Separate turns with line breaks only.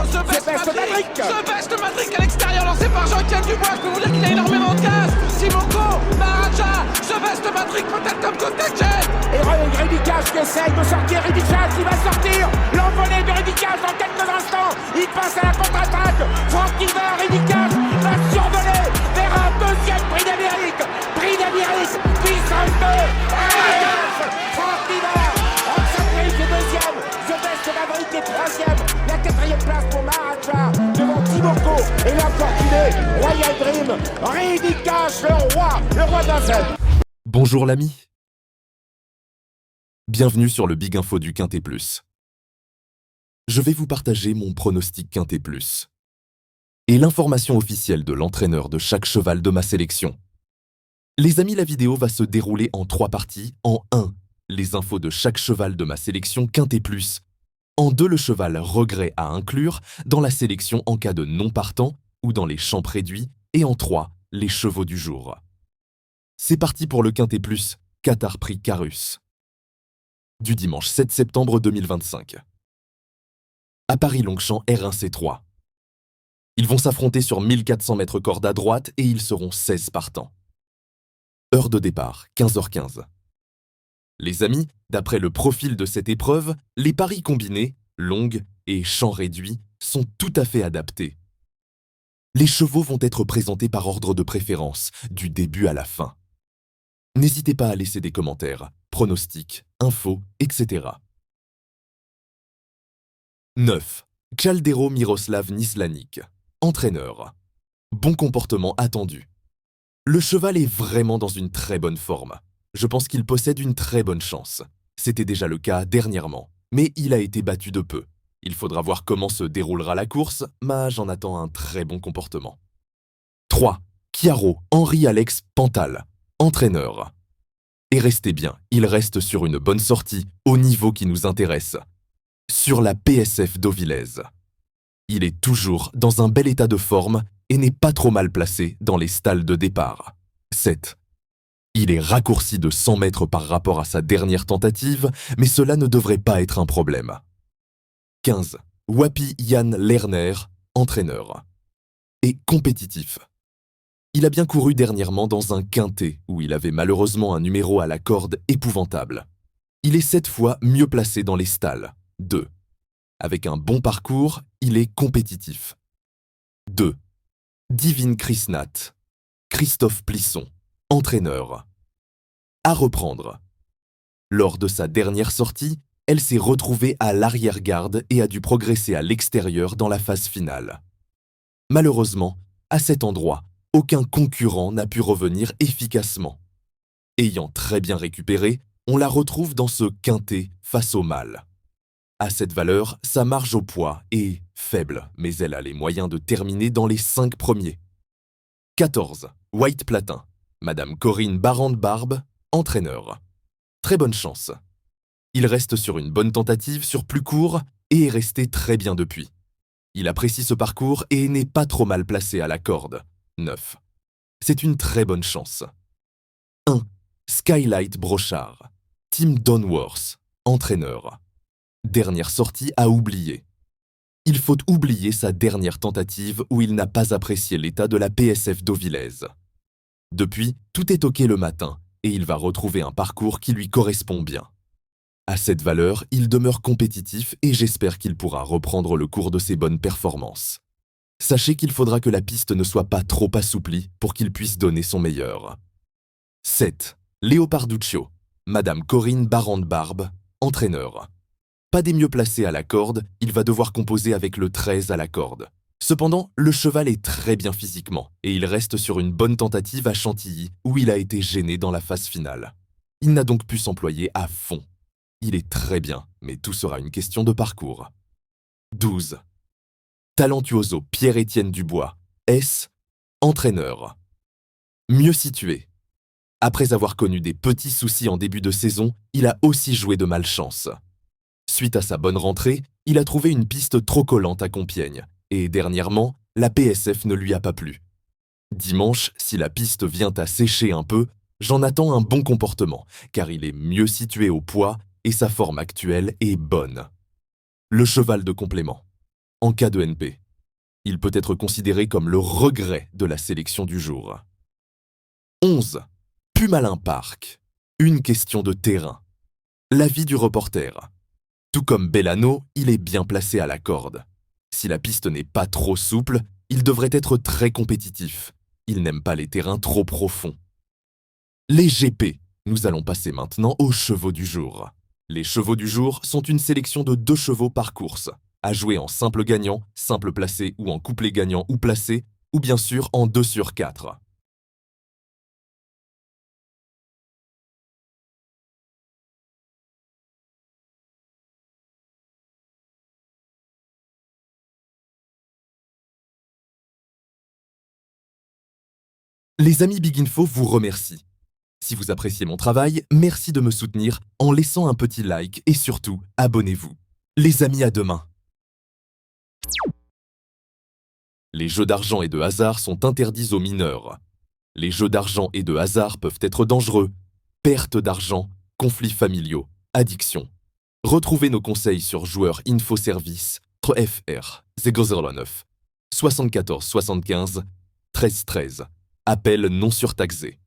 The Best Matrix à l'extérieur, lancé par Jean-Étienne Dubois. Je peux vous dire qu'il a énormément de gaz. Simoko, Maharaja, The Best Matrix peut-être comme contact.
Et Ridicage qui essaye de sortir. Ridicage qui va sortir. L'envolée de Ridicage dans quelques instants. Il passe à la contre-attaque. Franck Niver, Ridicage va survoler vers un deuxième prix d'Amérique. Prix d'Amérique, puissance 2. Franck Niver, Oxenbridge est deuxième. The Best Maverick est troisième. La quatrième place pour Maharaja devant Timoko et l'infortuné Royal Dream. Ridicage, le roi de Vincennes.
Bonjour l'ami. Bienvenue sur le Big Info du Quintet Plus. Je vais vous partager mon pronostic Quintet Plus et l'information officielle de l'entraîneur de chaque cheval de ma sélection. Les amis, la vidéo va se dérouler en 3 parties. En 1, les infos de chaque cheval de ma sélection Quintet Plus. En 2, le cheval regret à inclure dans la sélection en cas de non partant ou dans les champs réduits. Et en 3, les chevaux du jour. C'est parti pour le Quintet Plus, Qatar Prix Carus. Du dimanche 7 septembre 2025. À Paris-Longchamp R1C3. Ils vont s'affronter sur 1400 mètres corde à droite et ils seront 16 partants. Heure de départ, 15h15. Les amis, d'après le profil de cette épreuve, les paris combinés, longues et champs réduits sont tout à fait adaptés. Les chevaux vont être présentés par ordre de préférence, du début à la fin. N'hésitez pas à laisser des commentaires, pronostics, infos, etc. 9. Caldero Miroslav Nislanik, entraîneur. Bon comportement attendu. Le cheval est vraiment dans une très bonne forme. Je pense qu'il possède une très bonne chance. C'était déjà le cas dernièrement, mais il a été battu de peu. Il faudra voir comment se déroulera la course, mais j'en attends un très bon comportement. 3. Chiaro Henri-Alex Pantal, entraîneur. Et restez bien, il reste sur une bonne sortie, au niveau qui nous intéresse. Sur la PSF d'Auvilez. Il est toujours dans un bel état de forme et n'est pas trop mal placé dans les stalles de départ. 7. Il est raccourci de 100 mètres par rapport à sa dernière tentative, mais cela ne devrait pas être un problème. 15. Wapi Yann Lerner, entraîneur. Et compétitif. Il a bien couru dernièrement dans un quintet où il avait malheureusement un numéro à la corde épouvantable. Il est 7 fois mieux placé dans les stalles. 2. Avec un bon parcours, il est compétitif. 2. Divine Krisnat, Christophe Plisson, entraîneur. À reprendre. Lors de sa dernière sortie, elle s'est retrouvée à l'arrière-garde et a dû progresser à l'extérieur dans la phase finale. Malheureusement, à cet endroit, aucun concurrent n'a pu revenir efficacement. Ayant très bien récupéré, on la retrouve dans ce quintet face au mâle. À cette valeur, sa marge au poids est faible, mais elle a les moyens de terminer dans les 5 premiers. 14. White Platin, Madame Corinne Barande-Barbe, entraîneur. Très bonne chance. Il reste sur une bonne tentative sur plus court et est resté très bien depuis. Il apprécie ce parcours et n'est pas trop mal placé à la corde. 9. C'est une très bonne chance. 1. Skylight Brochard, Tim Donworth, entraîneur. Dernière sortie à oublier. Il faut oublier sa dernière tentative où il n'a pas apprécié l'état de la PSF d'Auvilez. Depuis, tout est OK le matin et il va retrouver un parcours qui lui correspond bien. À cette valeur, il demeure compétitif et j'espère qu'il pourra reprendre le cours de ses bonnes performances. Sachez qu'il faudra que la piste ne soit pas trop assouplie pour qu'il puisse donner son meilleur. 7. Leoparduccio, Madame Corinne Barande-Barbe, entraîneur. Pas des mieux placés à la corde, il va devoir composer avec le 13 à la corde. Cependant, le cheval est très bien physiquement et il reste sur une bonne tentative à Chantilly où il a été gêné dans la phase finale. Il n'a donc pu s'employer à fond. Il est très bien, mais tout sera une question de parcours. 12. Talentuoso Pierre-Étienne Dubois, S, entraîneur. Mieux situé. Après avoir connu des petits soucis en début de saison, il a aussi joué de malchance. Suite à sa bonne rentrée, il a trouvé une piste trop collante à Compiègne, et dernièrement, la PSF ne lui a pas plu. Dimanche, si la piste vient à sécher un peu, j'en attends un bon comportement, car il est mieux situé au poids et sa forme actuelle est bonne. Le cheval de complément. en cas de NP. Il peut être considéré comme le regret de la sélection du jour. 11. Pumalin Park. Une question de terrain. L'avis du reporter. Tout comme Bellano, il est bien placé à la corde. Si la piste n'est pas trop souple, il devrait être très compétitif. Il n'aime pas les terrains trop profonds. Les GP. Nous allons passer maintenant aux chevaux du jour. Les chevaux du jour sont une sélection de 2 chevaux par course, à jouer en simple gagnant, simple placé ou en couplet gagnant ou placé, ou bien sûr en 2 sur 4. Les amis Big Info vous remercient. Si vous appréciez mon travail, merci de me soutenir en laissant un petit like et surtout, abonnez-vous. Les amis, à demain. Les jeux d'argent et de hasard sont interdits aux mineurs. Les jeux d'argent et de hasard peuvent être dangereux. Perte d'argent, conflits familiaux, addiction. Retrouvez nos conseils sur Joueurs Info Service FR 009 74 75 13 13. Appel non surtaxé.